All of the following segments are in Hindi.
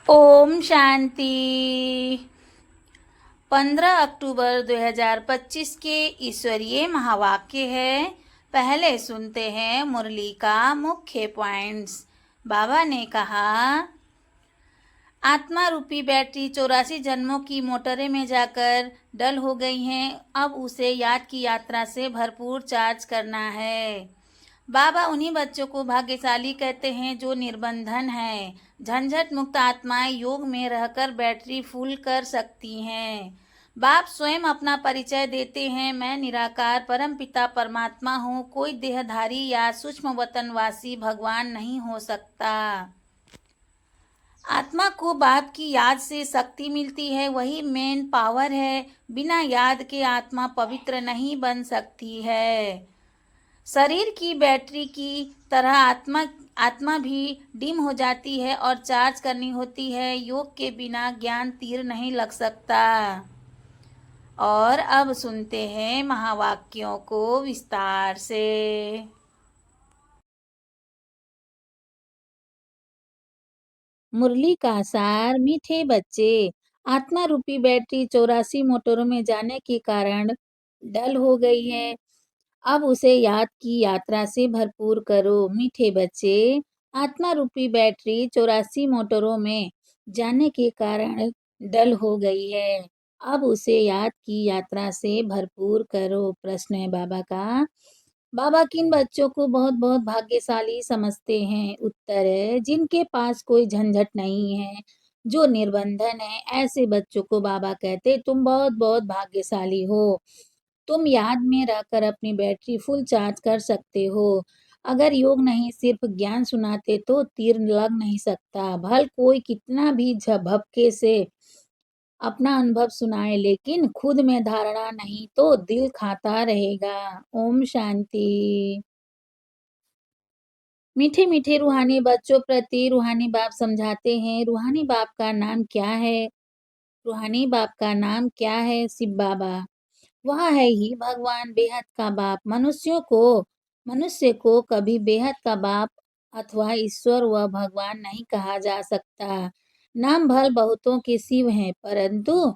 ओम शांति। 15 अक्टूबर 2025 के ईश्वरीय महावाक्य है। पहले सुनते हैं मुरली का मुख्य पॉइंट्स। बाबा ने कहा, आत्मा रूपी बैटरी 84 जन्मों की मोटरें में जाकर डल हो गई हैं। अब उसे याद की यात्रा से भरपूर चार्ज करना है। बाबा उन्हीं बच्चों को भाग्यशाली कहते हैं जो निर्बंधन है। झंझट मुक्त आत्माएं योग में रहकर बैटरी फुल कर सकती हैं। बाप स्वयं अपना परिचय देते हैं, मैं निराकार परमपिता परमात्मा हूँ। कोई देहधारी या सूक्ष्म वतनवासी भगवान नहीं हो सकता। आत्मा को बाप की याद से शक्ति मिलती है, वही मेन पावर है। बिना याद के आत्मा पवित्र नहीं बन सकती है। शरीर की बैटरी की तरह आत्मा भी डिम हो जाती है और चार्ज करनी होती है। योग के बिना ज्ञान तीर नहीं लग सकता। और अब सुनते हैं महावाक्यों को विस्तार से। मुरली का सार। मीठे बच्चे, आत्मा रूपी बैटरी 84 मोटरों में जाने के कारण डल हो गई है। अब उसे याद की यात्रा से भरपूर करो। मीठे बच्चे, आत्मा रूपी बैटरी 84 मोटरों में जाने के कारण डल हो गई है। अब उसे याद की यात्रा से भरपूर करो। प्रश्न है बाबा का, बाबा किन बच्चों को बहुत बहुत भाग्यशाली समझते हैं? उत्तर है, जिनके पास कोई झंझट नहीं है, जो निर्बंधन है, ऐसे बच्चों को बाबा कहते तुम बहुत बहुत भाग्यशाली हो। तुम याद में रहकर अपनी बैटरी फुल चार्ज कर सकते हो। अगर योग नहीं सिर्फ ज्ञान सुनाते तो तीर लग नहीं सकता। भल कोई कितना भी झपके से अपना अनुभव सुनाए, लेकिन खुद में धारणा नहीं तो दिल खाता रहेगा। ओम शांति। मीठे मीठे रूहानी बच्चों प्रति रूहानी बाप समझाते हैं। रूहानी बाप का नाम क्या है? रूहानी बाप का नाम क्या है? शिव बाबा। वह है ही भगवान, बेहद का बाप। मनुष्य को कभी बेहद का बाप अथवा ईश्वर व भगवान नहीं कहा जा सकता। नाम भल बहुतों के शिव हैं, परंतु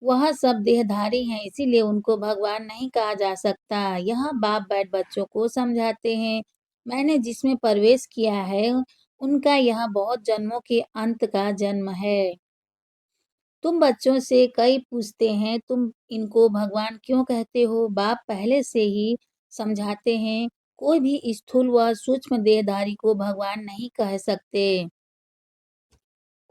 वह सब देहधारी हैं, इसीलिए उनको भगवान नहीं कहा जा सकता। यह बाप बैठ बच्चों को समझाते हैं। मैंने जिसमें प्रवेश किया है, उनका यह बहुत जन्मों के अंत का जन्म है। तुम बच्चों से कई पूछते हैं, तुम इनको भगवान क्यों कहते हो? बाप पहले से ही समझाते हैं, कोई भी स्थूल व सूक्ष्म देहधारी को भगवान नहीं कह सकते।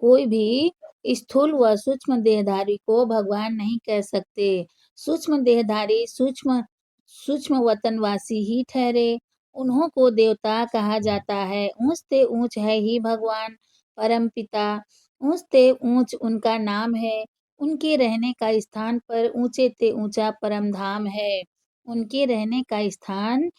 कोई भी स्थूल व सूक्ष्म देहधारी को भगवान नहीं कह सकते। सूक्ष्म देहधारी सूक्ष्म वतनवासी ही ठहरे, उन्हों को देवता कहा जाता है। ऊंच ते ऊंच है ही भगवान परमपिता, ऊंच ते ऊंच उनका नाम है। उनके रहने का स्थान पर ऊंचे ते ऊंचा परम धाम है। उनके रहने का स्थान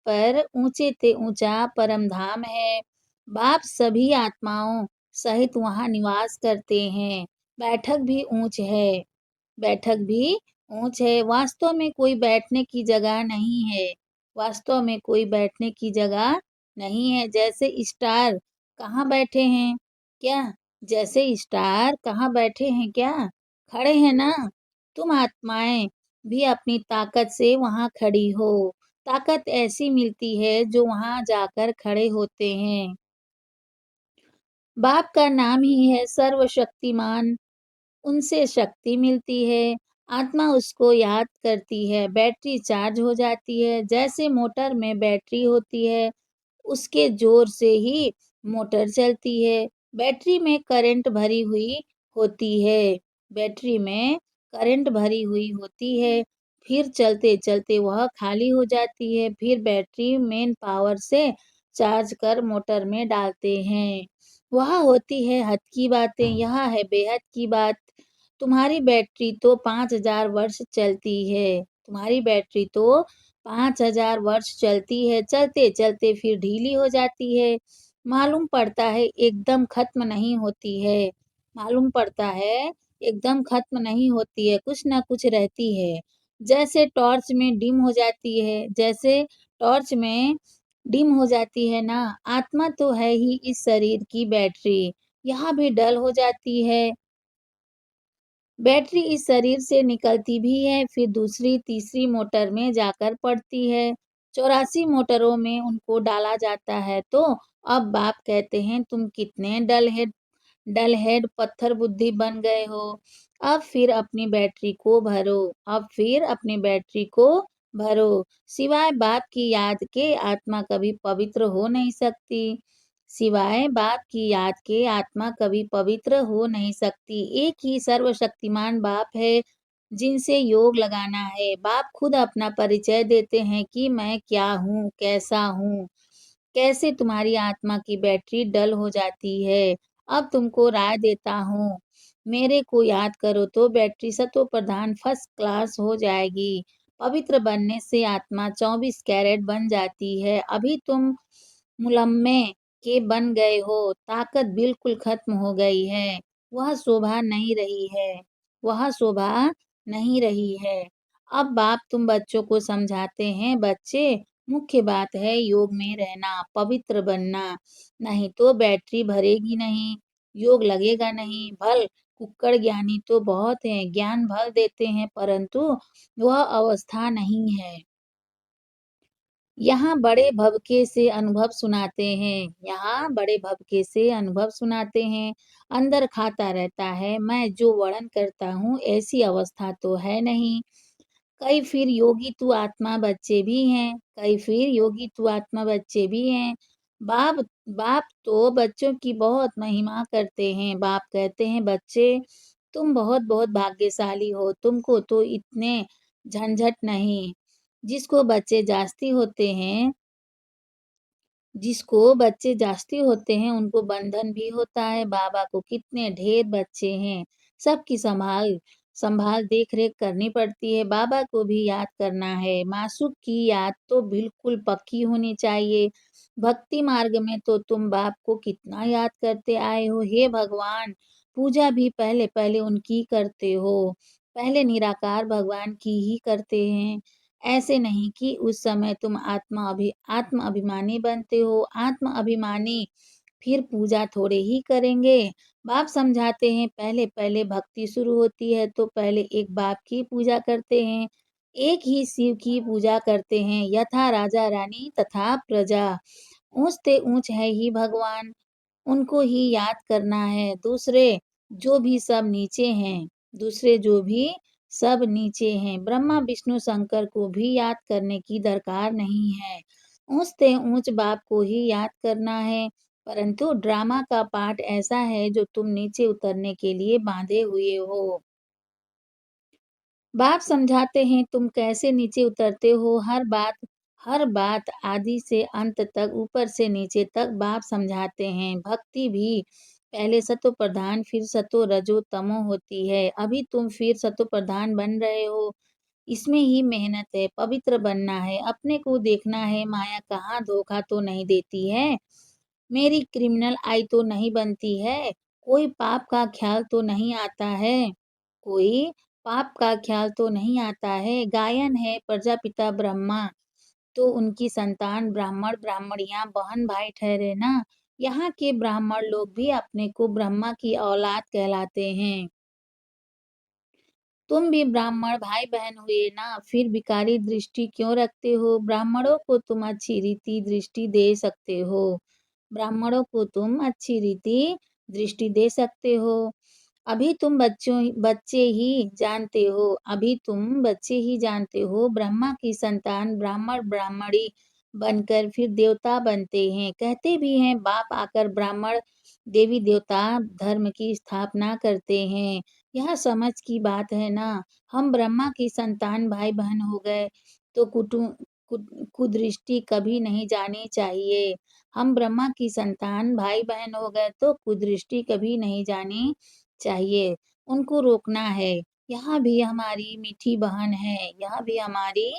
पर ऊंचे ते ऊंचा परम धाम है। बाप सभी आत्माओं सहित वहां निवास करते हैं। बैठक भी ऊंच है। बैठक भी ऊंच है। वास्तव में कोई बैठने की जगह नहीं है। वास्तव में कोई बैठने की जगह नहीं है। जैसे स्टार कहाँ बैठे हैं क्या? जैसे स्टार कहाँ बैठे हैं क्या? खड़े हैं ना। तुम आत्माएं भी अपनी ताकत से वहां खड़ी हो। ताकत ऐसी मिलती है जो वहां जाकर खड़े होते हैं। बाप का नाम ही है सर्वशक्तिमान, उनसे शक्ति मिलती है। आत्मा उसको याद करती है, बैटरी चार्ज हो जाती है। जैसे मोटर में बैटरी होती है, उसके जोर से ही मोटर चलती है। बैटरी में करंट भरी हुई होती है। बैटरी में करंट भरी हुई होती है। फिर चलते चलते वह खाली हो जाती है। फिर बैटरी मेन पावर से चार्ज कर मोटर में डालते हैं। वह होती है हद की बातें, यह है बेहद की बात। तुम्हारी बैटरी तो 5000 वर्ष चलती है। तुम्हारी बैटरी तो 5000 वर्ष चलती है। चलते चलते फिर ढीली हो जाती है। मालूम पड़ता है एकदम खत्म नहीं होती है। मालूम पड़ता है एकदम खत्म नहीं होती है, कुछ ना कुछ रहती है। जैसे टॉर्च में डिम हो जाती है, जैसे टॉर्च में डिम हो जाती है ना, आत्मा तो है ही इस शरीर की बैटरी, यहाँ भी डल हो जाती है। बैटरी इस शरीर से निकलती भी है, फिर दूसरी, तीसरी मोटर में जाकर पड़ती है। 84 मोटरों में उनको डाला जाता है। तो अब बाप कहते हैं तुम कितने डल हेड पत्थर बुद्धि बन गए हो। अब फिर अपनी बैटरी को भरो। अब फिर अपनी बैटरी को भरो। सिवाय बाप की याद के आत्मा कभी पवित्र हो नहीं सकती। सिवाय बाप की याद के आत्मा कभी पवित्र हो नहीं सकती। एक ही सर्वशक्तिमान बाप है जिनसे योग लगाना है। बाप खुद अपना परिचय देते हैं कि मैं क्या हूँ, कैसा हूँ, कैसे तुम्हारी आत्मा की बैटरी डल हो जाती है। अब तुमको राय देता हूँ, मेरे को याद करो तो बैटरी सतो प्रधान फर्स्ट क्लास हो जाएगी। पवित्र बनने से आत्मा 24 कैरेट बन जाती है। अभी तुम मुलम्मे के बन गए हो, ताकत बिल्कुल खत्म हो गई है। वह शोभा नहीं रही है, वह शोभा नहीं रही है। अब बाप तुम बच्चों को समझाते हैं, बच्चे मुख्य बात है योग में रहना, पवित्र बनना, नहीं तो बैटरी भरेगी नहीं, योग लगेगा नहीं। भल कुक्कड़ ज्ञानी तो बहुत हैं, ज्ञान भल देते हैं, परंतु वह अवस्था नहीं है। यहाँ बड़े भभके से अनुभव सुनाते हैं, यहाँ बड़े भभके से अनुभव सुनाते हैं। अंदर खाता रहता है, मैं जो वर्णन करता हूँ ऐसी अवस्था तो है नहीं। कई फिर योगी तू आत्मा बच्चे भी हैं, कई फिर योगी तू आत्मा बच्चे भी हैं। बाप बाप तो बच्चों की बहुत महिमा करते हैं। बाप कहते हैं बच्चे तुम बहुत बहुत भाग्यशाली हो, तुमको तो इतने झंझट नहीं। जिसको बच्चे जास्ती होते हैं जिसको बच्चे जास्ती होते हैं उनको बंधन भी होता है। बाबा को कितने ढेर बच्चे हैं, सबकी संभाल संभाल देख रेख करनी पड़ती है। बाबा को भी याद करना है। मासूक की याद तो बिल्कुल पक्की होनी चाहिए। भक्ति मार्ग में तो तुम बाप को कितना याद करते आए हो, हे भगवान। पूजा भी पहले पहले उनकी करते हो, पहले निराकार भगवान की ही करते हैं। ऐसे नहीं कि उस समय तुम आत्म अभिमानी बनते हो। आत्म अभिमानी फिर पूजा थोड़े ही करेंगे। बाप समझाते हैं पहले पहले भक्ति शुरू होती है तो पहले एक बाप की पूजा करते हैं, एक ही शिव की पूजा करते हैं। यथा राजा रानी तथा प्रजा, ऊंच ते ऊंच है ही भगवान, उनको ही याद करना है। जो भी सब नीचे हैं, दूसरे जो भी सब नीचे हैं, ब्रह्मा विष्णु शंकर को भी याद करने की दरकार नहीं है। ऊंच ते ऊंच बाप को ही याद करना है। परंतु ड्रामा का पार्ट ऐसा है जो तुम नीचे उतरने के लिए बांधे हुए हो। बाप समझाते हैं तुम कैसे नीचे उतरते हो। हर बात आदि से अंत तक, ऊपर से नीचे तक बाप समझाते हैं। भक्ति भी पहले सतो प्रधान फिर सतो रजो तमो होती है। अभी तुम फिर सतो प्रधान बन रहे हो। इसमें ही मेहनत है, पवित्र बनना है, अपने को देखना है, माया कहाँ धोखा तो नहीं देती है। मेरी क्रिमिनल आई तो नहीं बनती है, कोई पाप का ख्याल तो नहीं आता है, कोई पाप का ख्याल तो नहीं आता है। गायन है प्रजापिता ब्रह्मा, तो उनकी संतान ब्राह्मण ब्राह्मणियां बहन भाई ठहरे ना। यहाँ के ब्राह्मण लोग भी अपने को ब्रह्मा की औलाद कहलाते हैं। तुम भी ब्राह्मण भाई बहन हुए ना, फिर भिखारी दृष्टि क्यों रखते हो। ब्राह्मणों को तुम अच्छी रीति दृष्टि दे सकते हो, ब्राह्मणों को तुम अच्छी रीति दृष्टि दे सकते हो। अभी तुम बच्चे ही जानते हो, अभी तुम बच्चे ही जानते हो। ब्रह्मा की संतान ब्राह्मण ब्राह्मणी बनकर फिर देवता बनते हैं। कहते भी हैं बाप आकर ब्राह्मण देवी देवता धर्म की स्थापना करते हैं। यह समझ की बात है ना। हम ब्रह्मा की संतान भाई बहन हो गए तो कुदृष्टि कभी नहीं जानी चाहिए। हम ब्रह्मा की संतान भाई बहन हो गए तो कुदृष्टि कभी नहीं जानी चाहिए, उनको रोकना है। यहाँ भी हमारी मीठी बहन है, यहाँ भी हमारी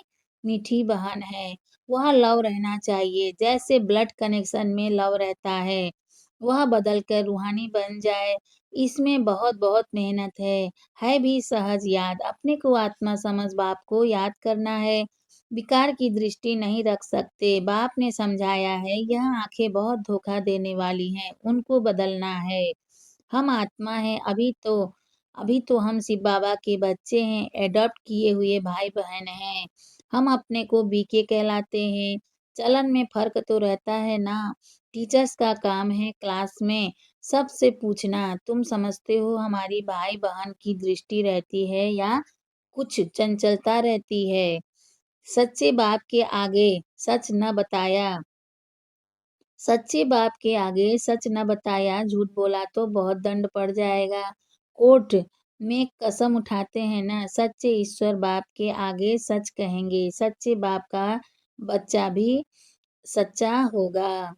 मीठी बहन है। वह लव रहना चाहिए, जैसे ब्लड कनेक्शन में लव रहता है, वह बदल कर रूहानी बन जाए। इसमें बहुत बहुत मेहनत है भी सहज याद। अपने को आत्मा समझ बाप को याद करना है। विकार की दृष्टि नहीं रख सकते। बाप ने समझाया है, यह आंखें बहुत धोखा देने वाली हैं, उनको बदलना है। हम आत्मा हैं, अभी तो हम शिव बाबा के बच्चे हैं, एडॉप्ट किए हुए भाई-बहन हैं। हम अपने को बीके कहलाते हैं। चलन में फ़र्क तो रहता है ना। टीचर्स का काम है क्लास में सबसे पूछना, तुम समझते हो हमारी भाई-बहन की दृष्टि रहती है या कुछ चंचलता रहती है? सच्चे बाप के आगे सच न बताया सच्चे बाप के आगे सच न बताया, झूठ बोला तो बहुत दंड पड़ जाएगा। कोर्ट में कसम उठाते हैं ना, सच्चे ईश्वर बाप के आगे सच कहेंगे। सच्चे बाप का बच्चा भी सच्चा होगा।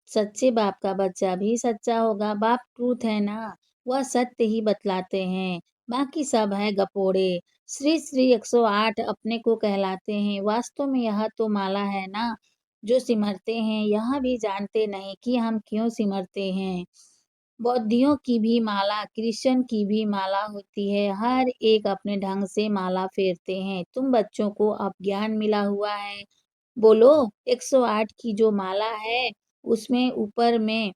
सच्चे बाप का बच्चा भी सच्चा होगा। बाप ट्रूथ है ना, वह सत्य ही बतलाते हैं, बाकी सब है गपोड़े। श्री श्री 108 अपने को कहलाते हैं, वास्तव में यह तो माला है ना जो सिमरते हैं। यह भी जानते नहीं कि हम क्यों सिमरते हैं। बौद्धियों की भी माला, क्रिश्चियन की भी माला होती है। हर एक अपने ढंग से माला फेरते हैं। तुम बच्चों को अब ज्ञान मिला हुआ है। बोलो 108 की जो माला है, उसमें ऊपर में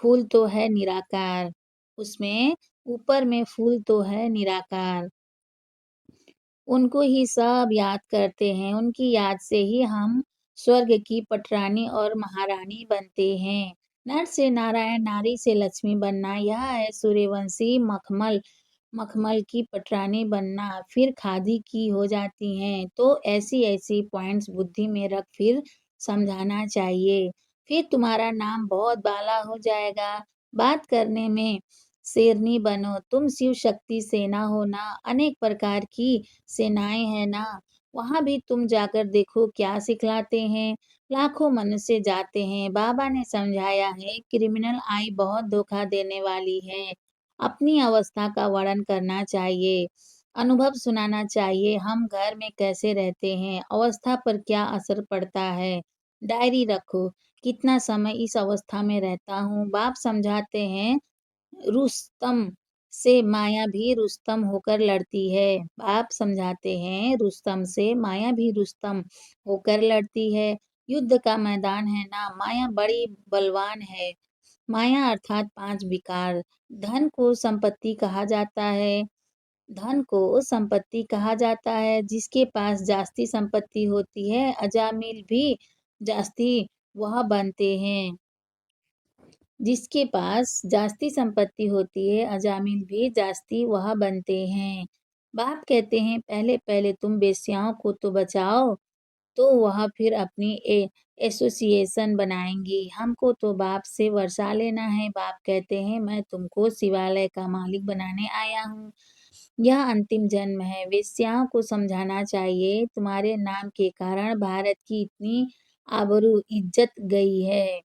फूल तो है निराकार। उसमें ऊपर में फूल तो है निराकार। उनको ही सब याद करते हैं। उनकी याद से ही हम स्वर्ग की पटरानी और महारानी बनते हैं। नर से नारायण, नारी से लक्ष्मी बनना, यह है सूर्यवंशी मखमल मखमल की पटरानी बनना। फिर खादी की हो जाती हैं। तो ऐसी-ऐसी पॉइंट्स बुद्धि में रख फिर समझाना चाहिए। फिर तुम्हारा नाम बहुत बाला हो जाएगा। बात करने में शेरनी बनो। तुम शिव शक्ति सेना हो ना, अनेक प्रकार की सेनाएँ हैं ना, वहाँ भी तुम जाकर देखो क्या सिखलाते हैं। लाखों मनुष्य जाते हैं। बाबा ने समझाया है, क्रिमिनल आई बहुत धोखा देने वाली है। अपनी अवस्था का वर्णन करना चाहिए, अनुभव सुनाना चाहिए, हम घर में कैसे रहते हैं, अवस्था पर क्या असर पड़ता है। डायरी रखो, कितना समय इस अवस्था में रहता हूँ। बाप समझाते हैं, रुस्तम से माया भी रुस्तम होकर लड़ती है। बाप समझाते हैं, रुस्तम से माया भी रुस्तम होकर लड़ती है। युद्ध का मैदान है ना, माया बड़ी बलवान है। माया अर्थात 5 विकार। धन को संपत्ति कहा जाता है। धन को संपत्ति कहा जाता है। जिसके पास जास्ती संपत्ति होती है, अजामिल भी जास्ती वह बनते हैं। जिसके पास जास्ती संपत्ति होती है, अजामिल भी जास्ती वह बनते हैं। बाप कहते हैं, पहले-पहले तुम वेश्याओं को तो बचाओ, तो वह फिर अपनी एसोसिएशन बनाएँगी। हमको तो बाप से वर्षा लेना है। बाप कहते हैं, मैं तुमको शिवालय का मालिक बनाने आया हूँ। यह अंतिम जन्म है। वेश्याओं को समझाना चाहिए, तुम्हारे नाम के कारण भारत की इतनी आबरू इज़्ज़त गई है।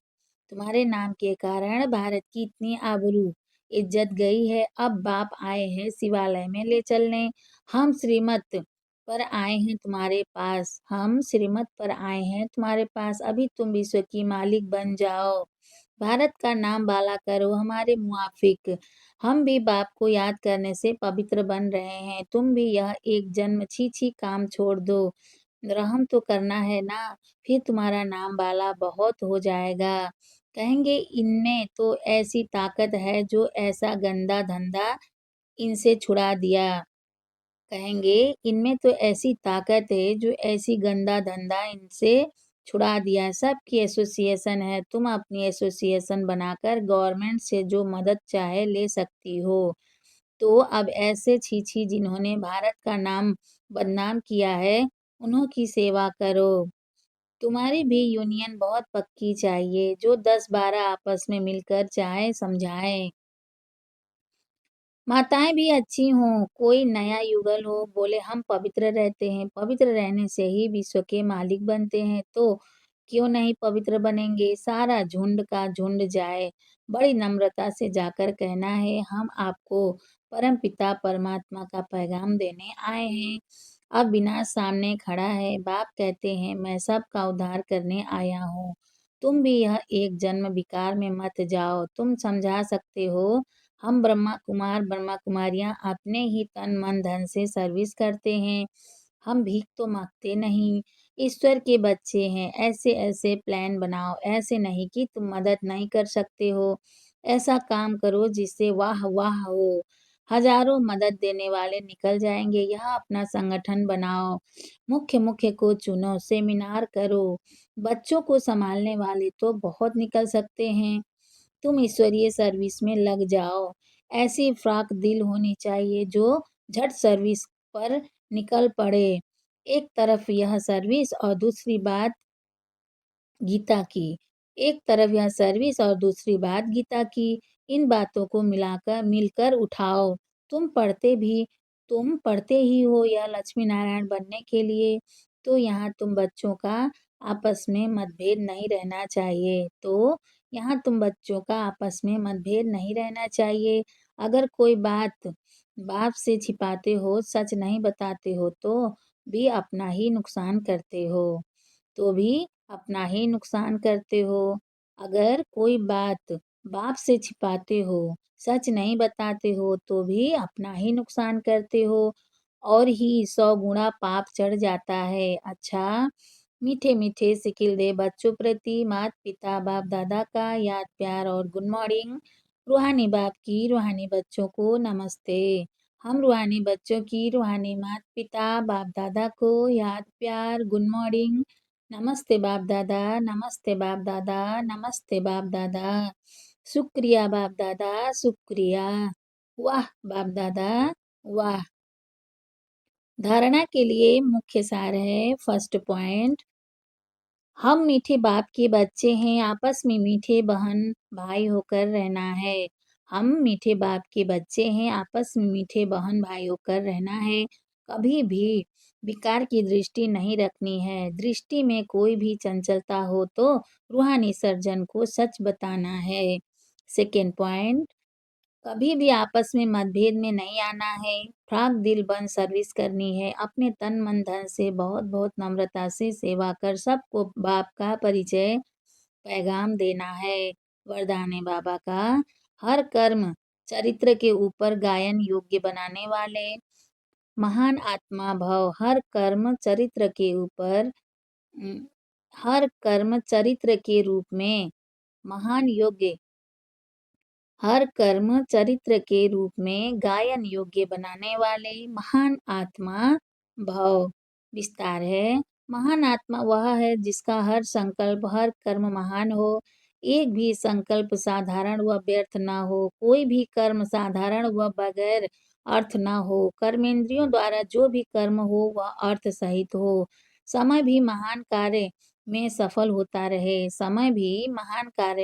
तुम्हारे नाम के कारण भारत की इतनी आबरू इज़्ज़त गई है। अब बाप आए हैं शिवालय में ले चलने। हम श्रीमत पर आए हैं तुम्हारे पास। हम श्रीमत पर आए हैं तुम्हारे पास। अभी तुम विश्व की मालिक बन जाओ। भारत का नाम बाला करो हमारे मुआफ़िक। हम भी बाप को याद करने से पवित्र बन रहे हैं। तुम भी यह एक जन्म छी-छी काम छोड़ दो। रहम तो करना है ना, फिर तुम्हारा नाम बाला बहुत हो जाएगा। कहेंगे इनमें तो ऐसी ताकत है जो ऐसा गंदा धंधा इनसे छुड़ा दिया। कहेंगे इनमें तो ऐसी ताकत है जो ऐसी गंदा धंधा इनसे छुड़ा दिया। सबकी एसोसिएशन है, तुम अपनी एसोसिएशन बनाकर गवर्नमेंट से जो मदद चाहे ले सकती हो। तो अब ऐसे छी-छी जिन्होंने भारत का नाम बदनाम किया है, उन्हों की सेवा करो। तुम्हारी भी यूनियन बहुत पक्की चाहिए, जो 10-12 आपस में मिलकर चाहे समझाएँ। माताएँ भी अच्छी हों, कोई नया युगल हो, बोले हम पवित्र रहते हैं, पवित्र रहने से ही विश्व के मालिक बनते हैं, तो क्यों नहीं पवित्र बनेंगे? सारा झुंड का झुंड जाए। बड़ी नम्रता से जाकर कहना है, हम आपको परमपिता परमात्मा का पैगाम देने आए हैं। अब विनाश सामने खड़ा है। बाप कहते हैं, मैं सबका उद्धार करने आया हूँ। तुम भी यह एक जन्म विकार में मत जाओ। तुम समझा सकते हो हम ब्रह्मा कुमार, ब्रह्मा कुमारियाँ अपने ही तन, मन, धन से सर्विस करते हैं। हम भीख तो माँगते नहीं। ईश्वर के बच्चे हैं, ऐसे-ऐसे प्लान बनाओ, ऐसे नहीं कि तुम मदद नहीं कर सकते हो। ऐसा काम करो जिससे वाह-वाह हो। हज़ारों मदद देने वाले निकल जाएँगे। यहाँ अपना संगठन बनाओ, मुख्य-मुख्य को चुनो, सेमिनार करो। बच्चों को सँभालने वाले तो बहुत निकल सकते हैं। तुम ईश्वरीय सर्विस में लग जाओ। ऐसी फ्रॉक दिल होनी चाहिए जो झट सर्विस पर निकल पड़े। एक तरफ यह सर्विस और दूसरी बात गीता की। एक तरफ यह सर्विस और दूसरी बात गीता की। इन बातों को मिलकर उठाओ। तुम पढ़ते भी तुम पढ़ते ही हो यह लक्ष्मी नारायण बनने के लिए, तो यहाँ तुम बच्चों का आपस में मतभेद नहीं रहना चाहिए। अगर कोई बात बाप से छिपाते हो, सच नहीं बताते हो, तो भी अपना ही नुकसान करते हो। अगर कोई बात बाप से छिपाते हो, सच नहीं बताते हो, तो भी अपना ही नुकसान करते हो और ही 100 गुणा पाप चढ़ जाता है। अच्छा, मीठे-मीठे सिकिल दे बच्चों प्रति माता-पिता, बाप-दादा का याद, प्यार और गुड मॉर्निंग। रूहानी बाप की रूहानी बच्चों को नमस्ते। हम रूहानी बच्चों की रूहानी माता-पिता, बाप-दादा को याद, प्यार, गुड मॉर्निंग। नमस्ते बाप दादा, नमस्ते बाप दादा, नमस्ते बाप दादा। शुक्रिया बाप दादा, शुक्रिया। वाह बाप दादा, वाह। धारणा के लिए मुख्य सार है, फर्स्ट पॉइंट, हम मीठे बाप के बच्चे हैं, आपस में मीठे बहन भाई होकर रहना है। हम मीठे बाप के बच्चे हैं, आपस में मीठे बहन भाई होकर रहना है। कभी भी विकार की दृष्टि नहीं रखनी है। दृष्टि में कोई भी चंचलता हो तो रूहानी सर्जन को सच बताना है। सेकेंड पॉइंट, कभी भी आपस में मतभेद में नहीं आना है। फ्राक दिल बन सर्विस करनी है। अपने तन मन धन से बहुत-बहुत नम्रता से सेवा कर सबको बाप का परिचय पैगाम देना है। वरदान है बाबा का, हर कर्म चरित्र के ऊपर गायन योग्य बनाने वाले महान आत्मा भव। उम, हर कर्म चरित्र के रूप में महान योग्य हर कर्म चरित्र के रूप में गायन योग्य बनाने वाले महान आत्मा भव। विस्तार है, महान आत्मा वह है जिसका हर संकल्प हर कर्म महान हो। एक भी संकल्प साधारण व व्यर्थ न हो। कोई भी कर्म साधारण व बगैर अर्थ न हो। कर्मेंद्रियों द्वारा जो भी कर्म हो वह अर्थ सहित हो। समय भी महान कार्य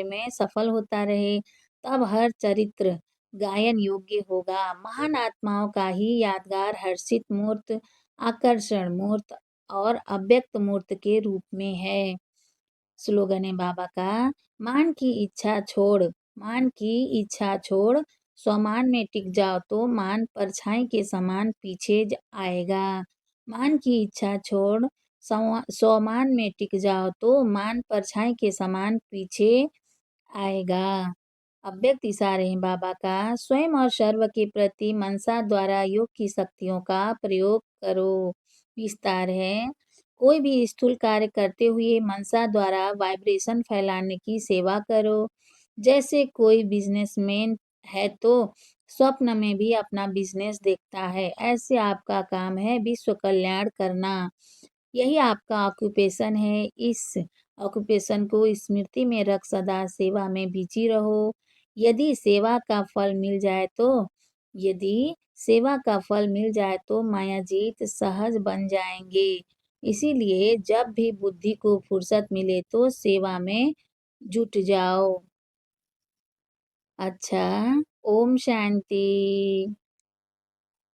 में सफल होता रहे। तब हर चरित्र गायन योग्य होगा। महान आत्माओं का ही यादगार हर्षित मूर्त, आकर्षण मूर्त और अव्यक्त मूर्त के रूप में है। स्लोगन है बाबा का, मान की इच्छा छोड़, स्वमान में टिक जाओ तो मान परछाई के समान पीछे आएगा। मान की इच्छा छोड़, स्वमान में टिक जाओ तो मान परछाई के समान पीछे आएगा। अव्यक्त इशारे हैं बाबा का, स्वयं और सर्व के प्रति मनसा द्वारा योग की शक्तियों का प्रयोग करो। विस्तार है, कोई भी स्थूल कार्य करते हुए मनसा द्वारा वाइब्रेशन फैलाने की सेवा करो। जैसे कोई बिजनेसमैन है तो स्वप्न में भी अपना बिजनेस देखता है, ऐसे आपका काम है विश्व कल्याण करना। यही आपका ऑक्यूपेशन है। इस ऑक्यूपेशन को स्मृति में रख सदा सेवा में बिजी रहो। यदि सेवा का फल मिल जाए तो यदि सेवा का फल मिल जाए तो मायाजीत सहज बन जाएंगे। इसीलिए जब भी बुद्धि को फुर्सत मिले तो सेवा में जुट जाओ। अच्छा, ओम शांति।